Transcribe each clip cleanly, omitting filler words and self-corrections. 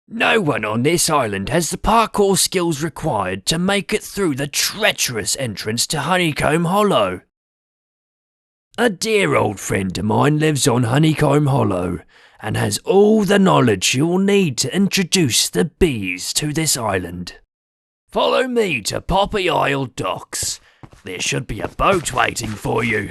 No one on this island has the parkour skills required to make it through the treacherous entrance to Honeycomb Hollow. A dear old friend of mine lives on Honeycomb Hollow and has all the knowledge you'll need to introduce the bees to this island. Follow me to Poppy Isle docks. There should be a boat waiting for you.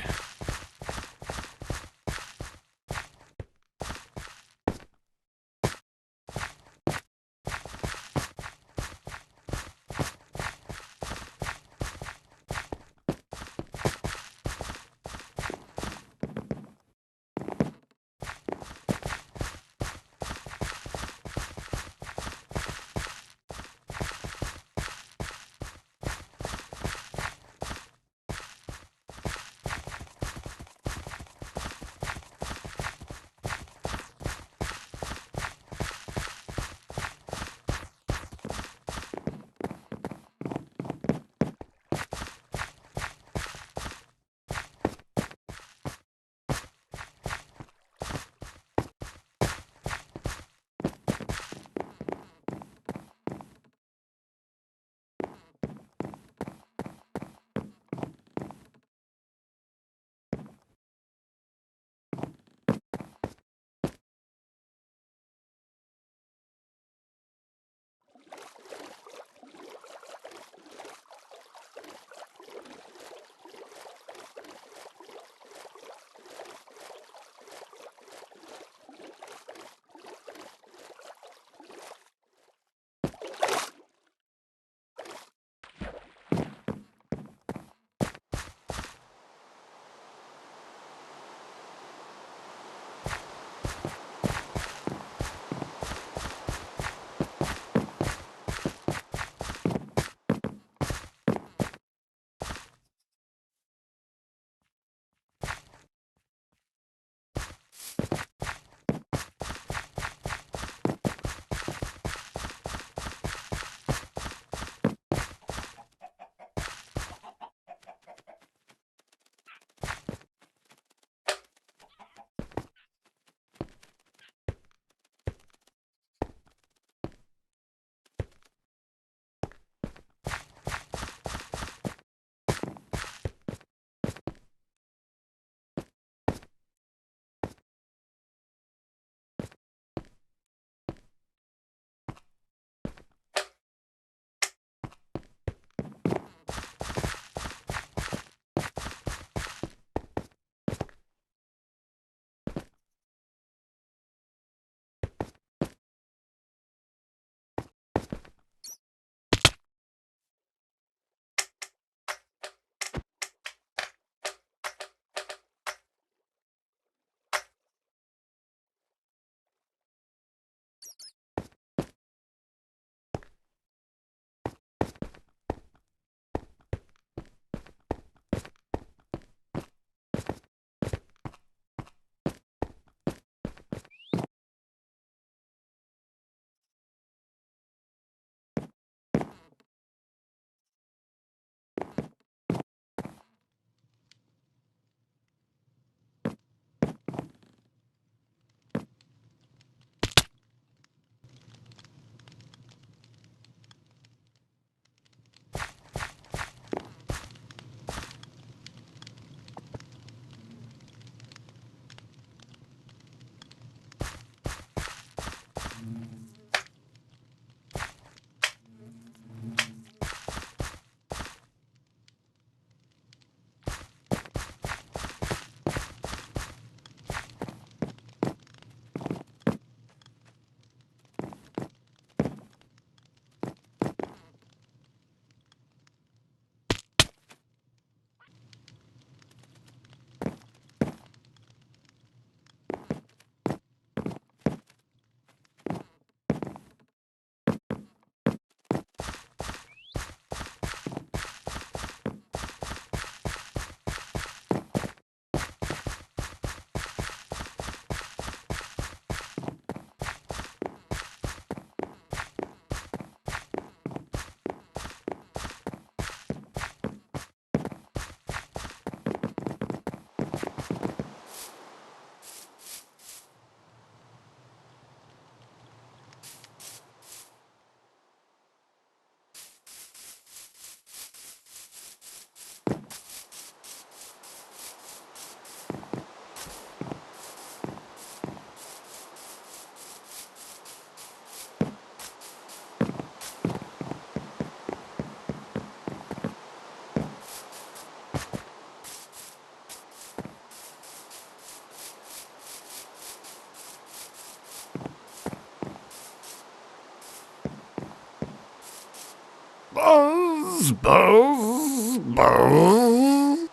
Buzz, buzz, buzz.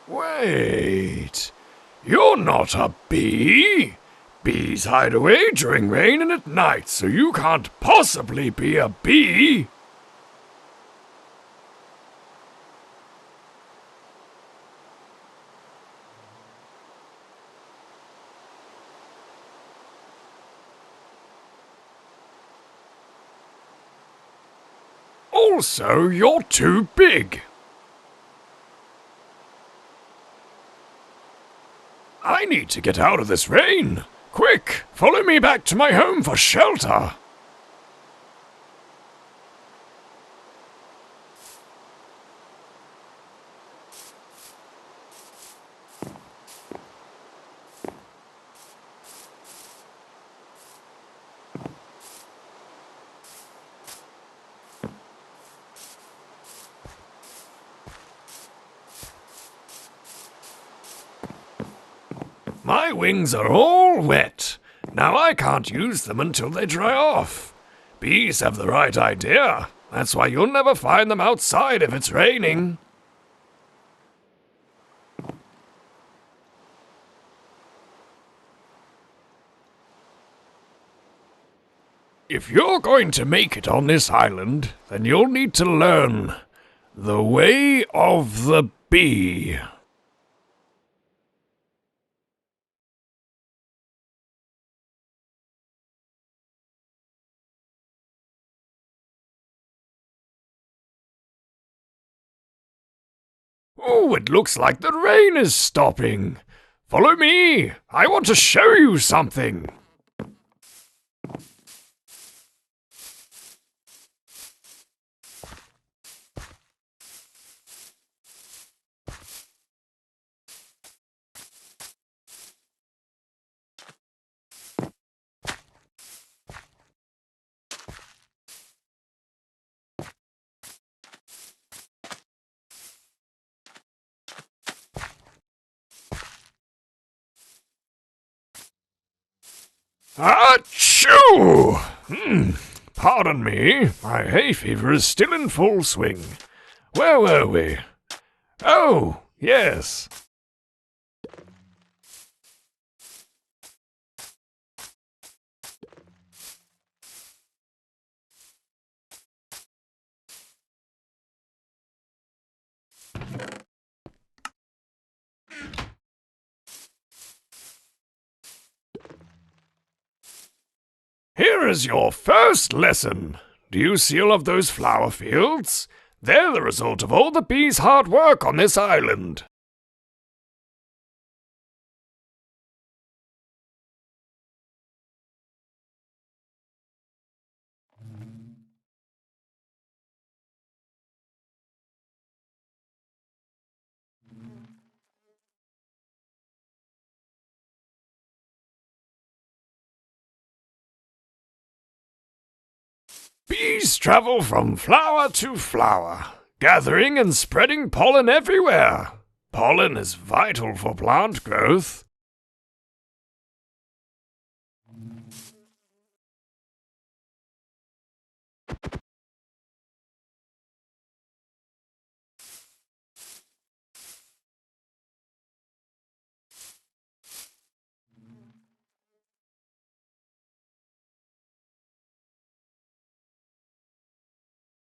Wait, you're not a bee? Bees hide away during rain and at night, so you can't possibly be a bee. Also, you're too big. I need to get out of this rain. Quick, follow me back to my home for shelter. My wings are all wet. Now I can't use them until they dry off. Bees have the right idea. That's why you'll never find them outside if it's raining. If you're going to make it on this island, then you'll need to learn the way of the bee. Oh, it looks like the rain is stopping. Follow me. I want to show you something. Achoo! Pardon me, my hay fever is still in full swing. Where were we? Oh, yes. Here is your first lesson. Do you see all of those flower fields? They're the result of all the bees' hard work on this island. Bees travel from flower to flower, gathering and spreading pollen everywhere. Pollen is vital for plant growth.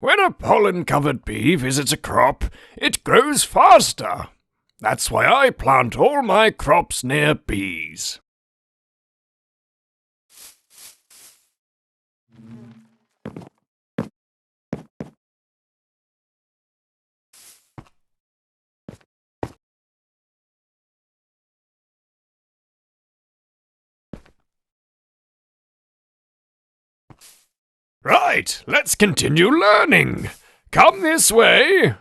When a pollen-covered bee visits a crop, it grows faster. That's why I plant all my crops near bees. Right, let's continue learning. Come this way.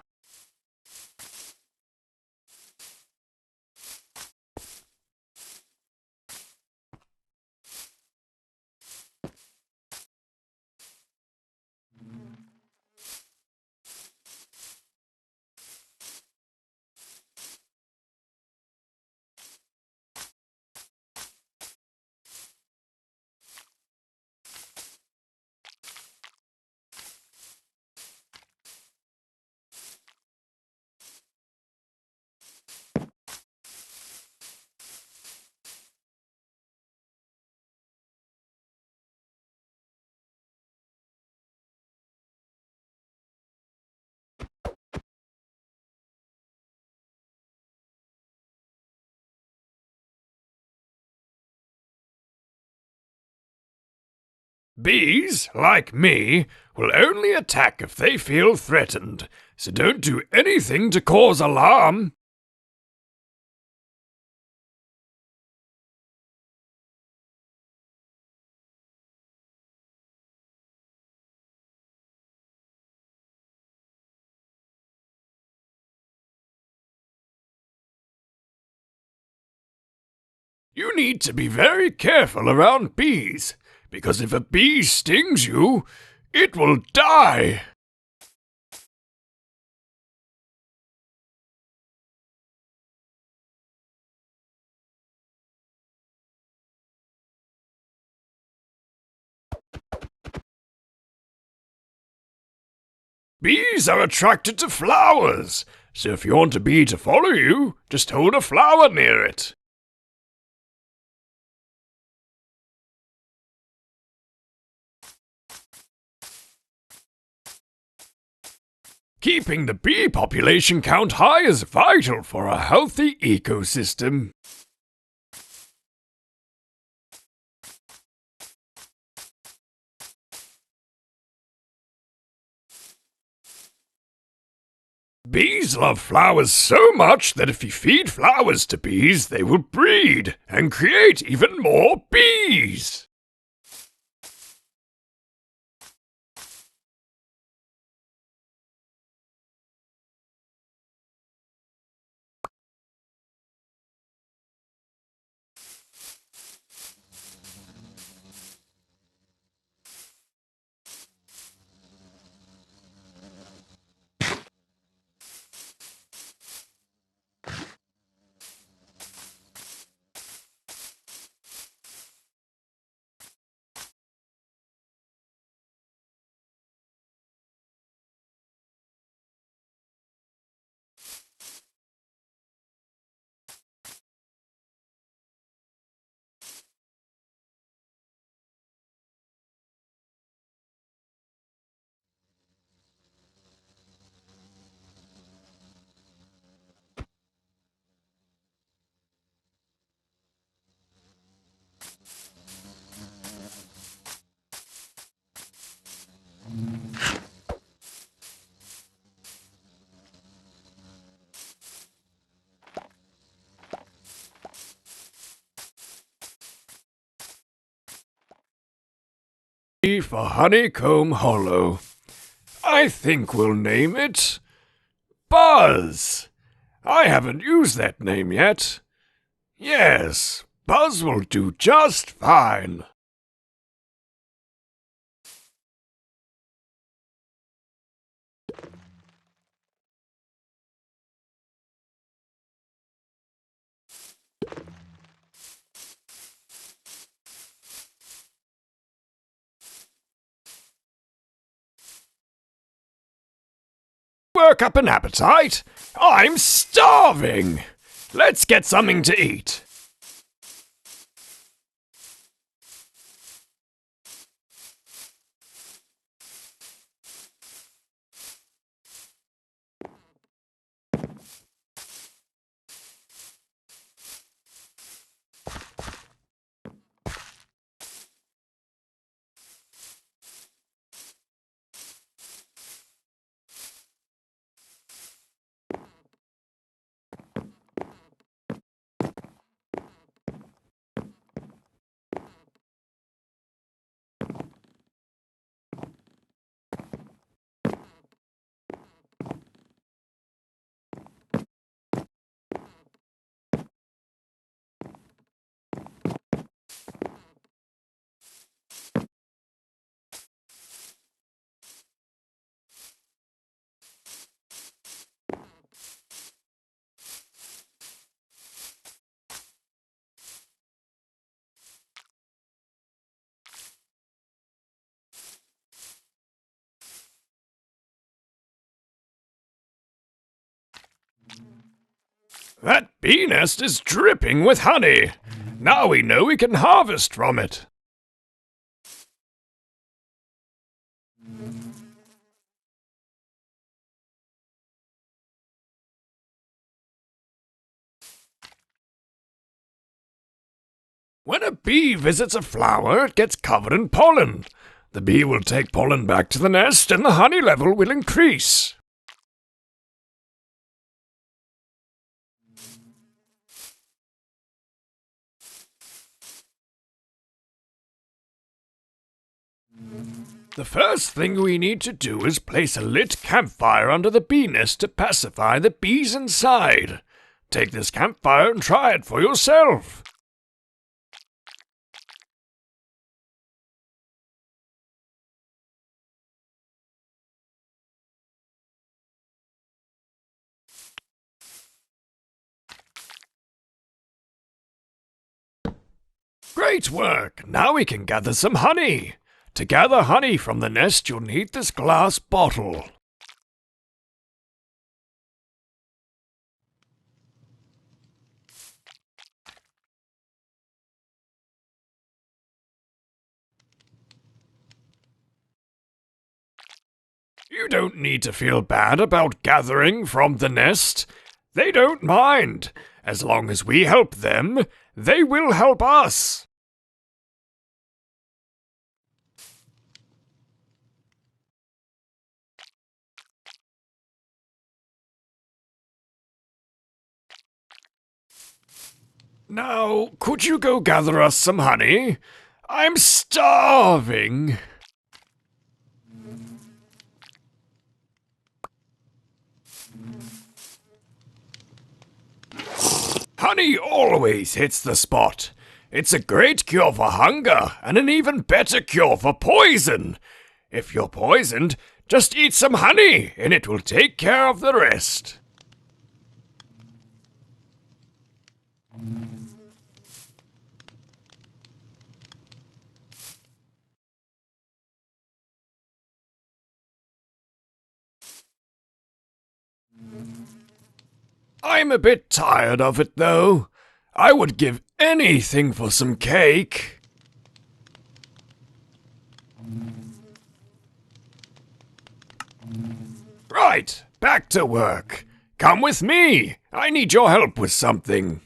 Bees, like me, will only attack if they feel threatened, so don't do anything to cause alarm. You need to be very careful around bees, because if a bee stings you, it will die. Bees are attracted to flowers, so if you want a bee to follow you, just hold a flower near it. Keeping the bee population count high is vital for a healthy ecosystem. Bees love flowers so much that if you feed flowers to bees, they will breed and create even more bees. For Honeycomb Hollow. I think we'll name it Buzz. I haven't used that name yet. Yes, Buzz will do just fine. Work up an appetite? I'm starving! Let's get something to eat. That bee nest is dripping with honey. Now we know we can harvest from it. When a bee visits a flower, it gets covered in pollen. The bee will take pollen back to the nest and the honey level will increase. The first thing we need to do is place a lit campfire under the bee nest to pacify the bees inside. Take this campfire and try it for yourself. Great work! Now we can gather some honey. To gather honey from the nest, you'll need this glass bottle. You don't need to feel bad about gathering from the nest. They don't mind. As long as we help them, they will help us. Now, could you go gather us some honey? I'm starving. Honey always hits the spot. It's a great cure for hunger and an even better cure for poison. If you're poisoned, just eat some honey and it will take care of the rest. I'm a bit tired of it, though. I would give anything for some cake. Right, back to work. Come with me. I need your help with something.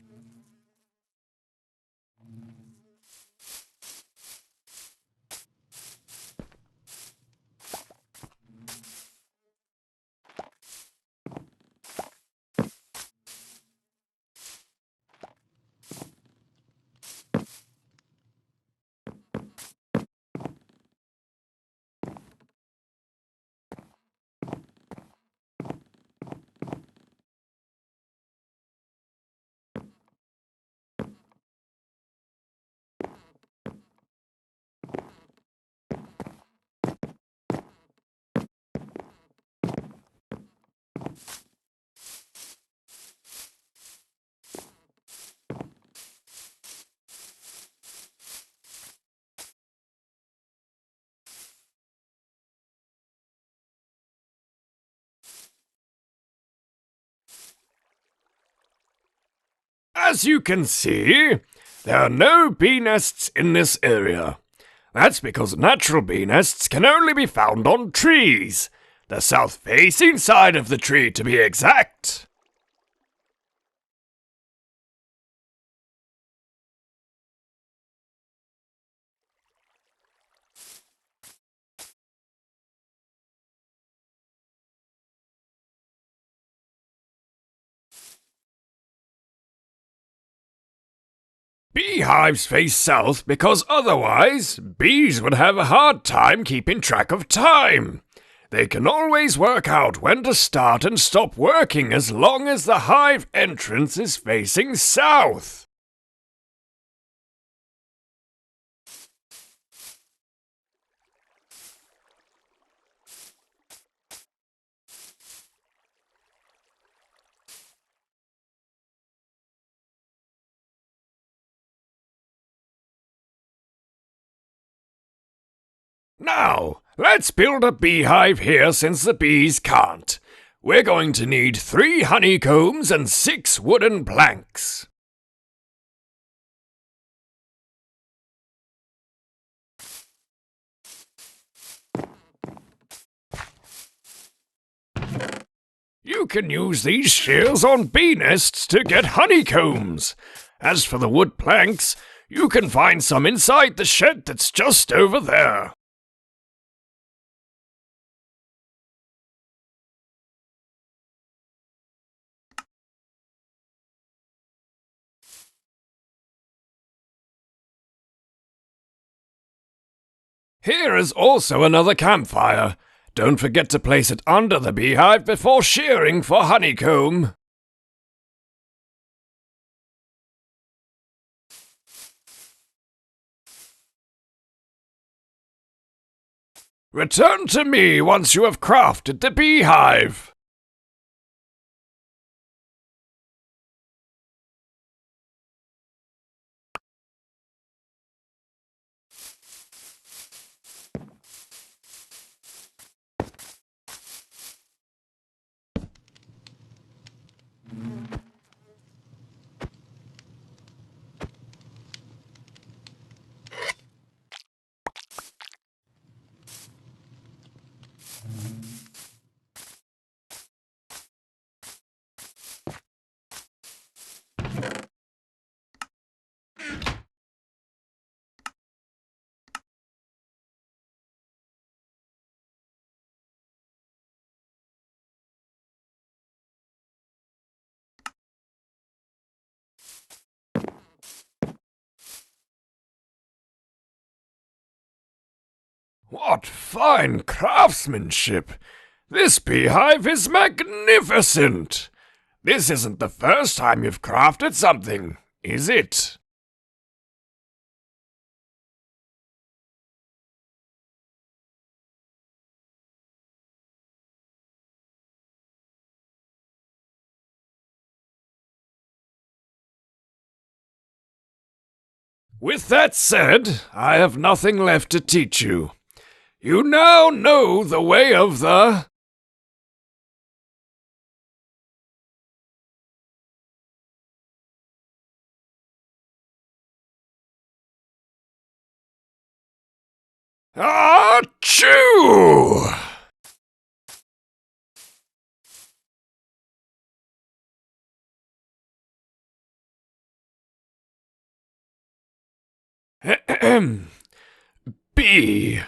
As you can see, there are no bee nests in this area. That's because natural bee nests can only be found on trees. The south-facing side of the tree, to be exact. Beehives face south because otherwise, bees would have a hard time keeping track of time. They can always work out when to start and stop working as long as the hive entrance is facing south. Now, let's build a beehive here since the bees can't. We're going to need 3 honeycombs and 6 wooden planks. You can use these shears on bee nests to get honeycombs. As for the wood planks, You can find some inside the shed that's just over there. Here is also another campfire. Don't forget to place it under the beehive before shearing for honeycomb. Return to me once you have crafted the beehive. What fine craftsmanship! This beehive is magnificent! This isn't the first time you've crafted something, is it? With that said, I have nothing left to teach you. You now know the way of the... Achoo! B.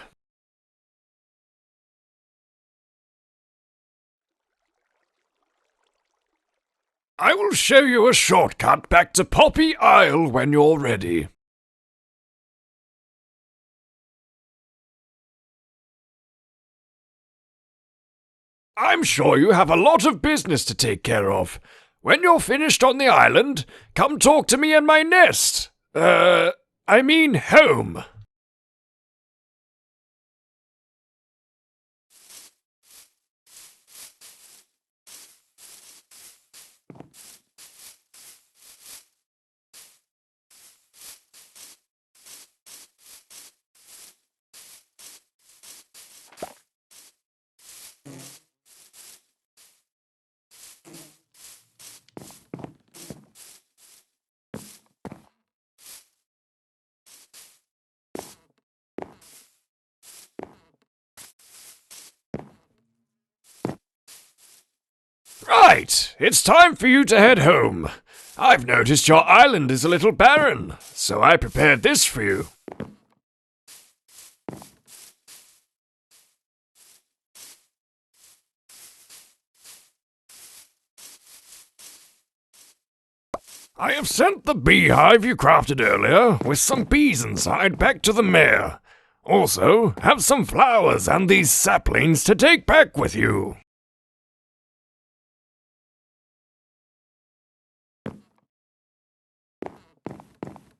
I will show you a shortcut back to Poppy Isle when you're ready. I'm sure you have a lot of business to take care of. When you're finished on the island, come talk to me in my nest. I mean home. Right, it's time for you to head home. I've noticed your island is a little barren, so I prepared this for you. I have sent the beehive you crafted earlier, with some bees inside, back to the mayor. Also, have some flowers and these saplings to take back with you.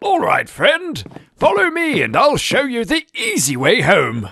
All right, friend. Follow me and I'll show you the easy way home.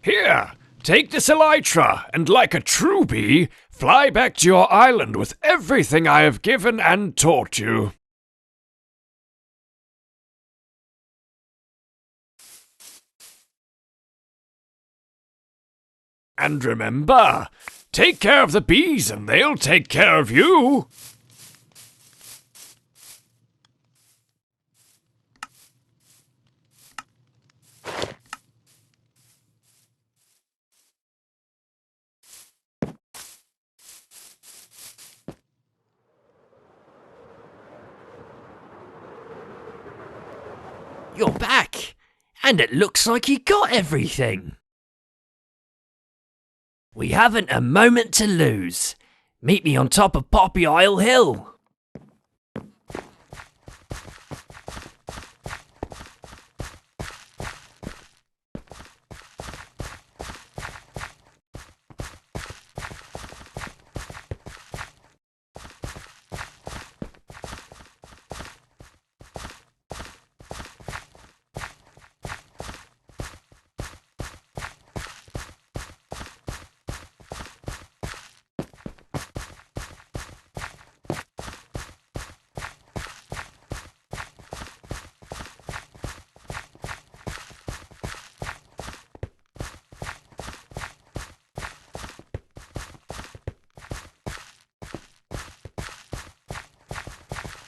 Here, take this elytra, and like a true bee, fly back to your island with everything I have given and taught you. And remember, take care of the bees and they'll take care of you. You're back, and it looks like you got everything. We haven't a moment to lose. Meet me on top of Poppy Isle Hill.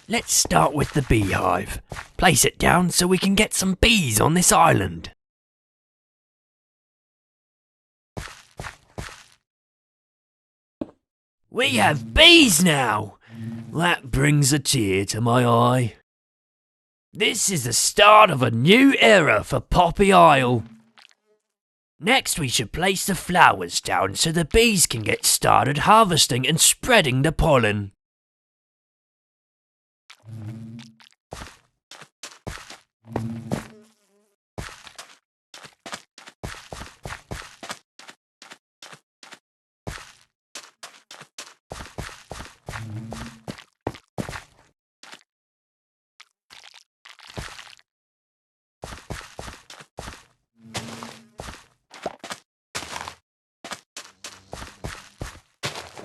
Let's start with the beehive. Place it down so we can get some bees on this island. We have bees now! That brings a tear to my eye. This is the start of a new era for Poppy Isle. Next we should place the flowers down so the bees can get started harvesting and spreading the pollen.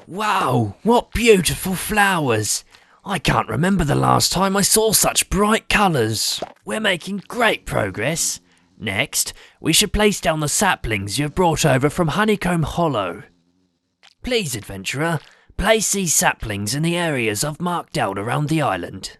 Wow, what beautiful flowers! I can't remember the last time I saw such bright colours. We're making great progress. Next, we should place down the saplings you have brought over from Honeycomb Hollow. Please, adventurer, place these saplings in the areas I've marked out around the island.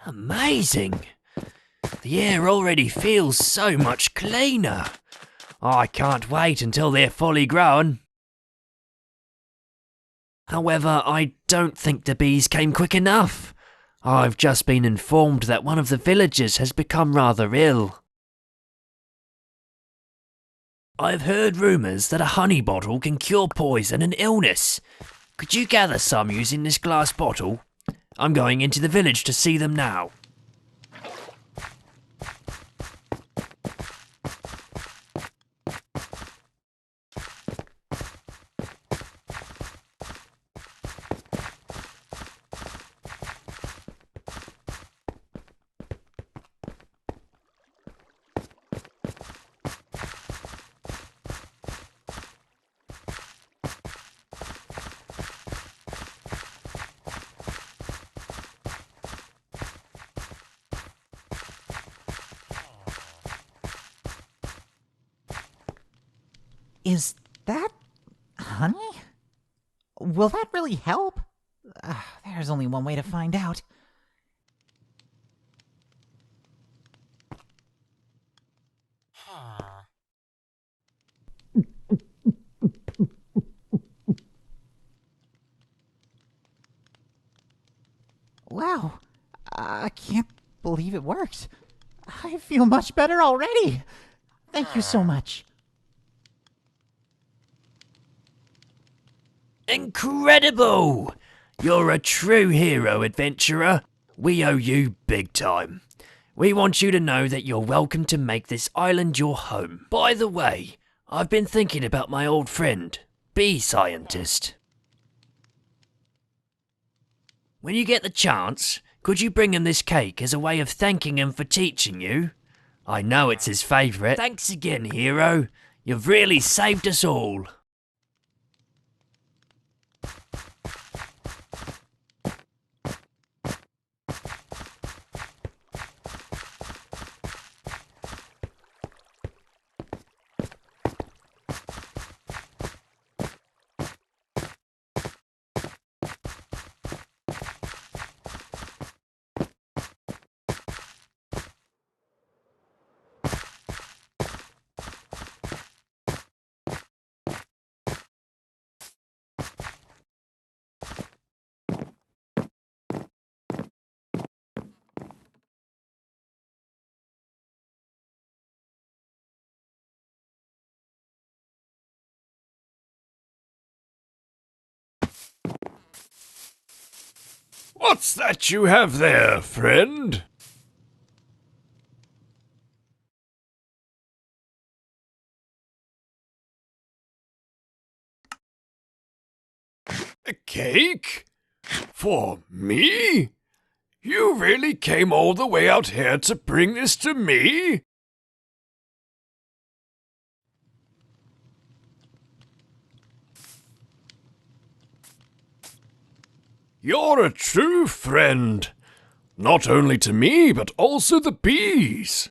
Amazing! The air already feels so much cleaner. I can't wait until they're fully grown. However, I don't think the bees came quick enough. I've just been informed that one of the villagers has become rather ill. I've heard rumours that a honey bottle can cure poison and illness. Could you gather some using this glass bottle? I'm going into the village to see them now. Is that honey? Will that really help? There's only one way to find out. Wow, I can't believe it worked. I feel much better already. Thank you so much. Incredible! You're a true hero, adventurer. We owe you big time. We want you to know that you're welcome to make this island your home. By the way, I've been thinking about my old friend, Bee Scientist. When you get the chance, could you bring him this cake as a way of thanking him for teaching you? I know it's his favourite. Thanks again, hero. You've really saved us all. What's that you have there, friend? A cake? For me? You really came all the way out here to bring this to me? You're a true friend. Not only to me, but also the bees.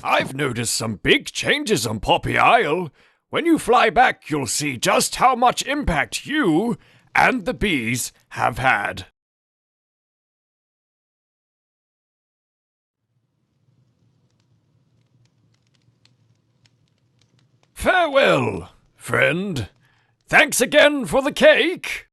I've noticed some big changes on Poppy Isle. When you fly back, you'll see just how much impact you and the bees have had. Farewell, friend. Thanks again for the cake.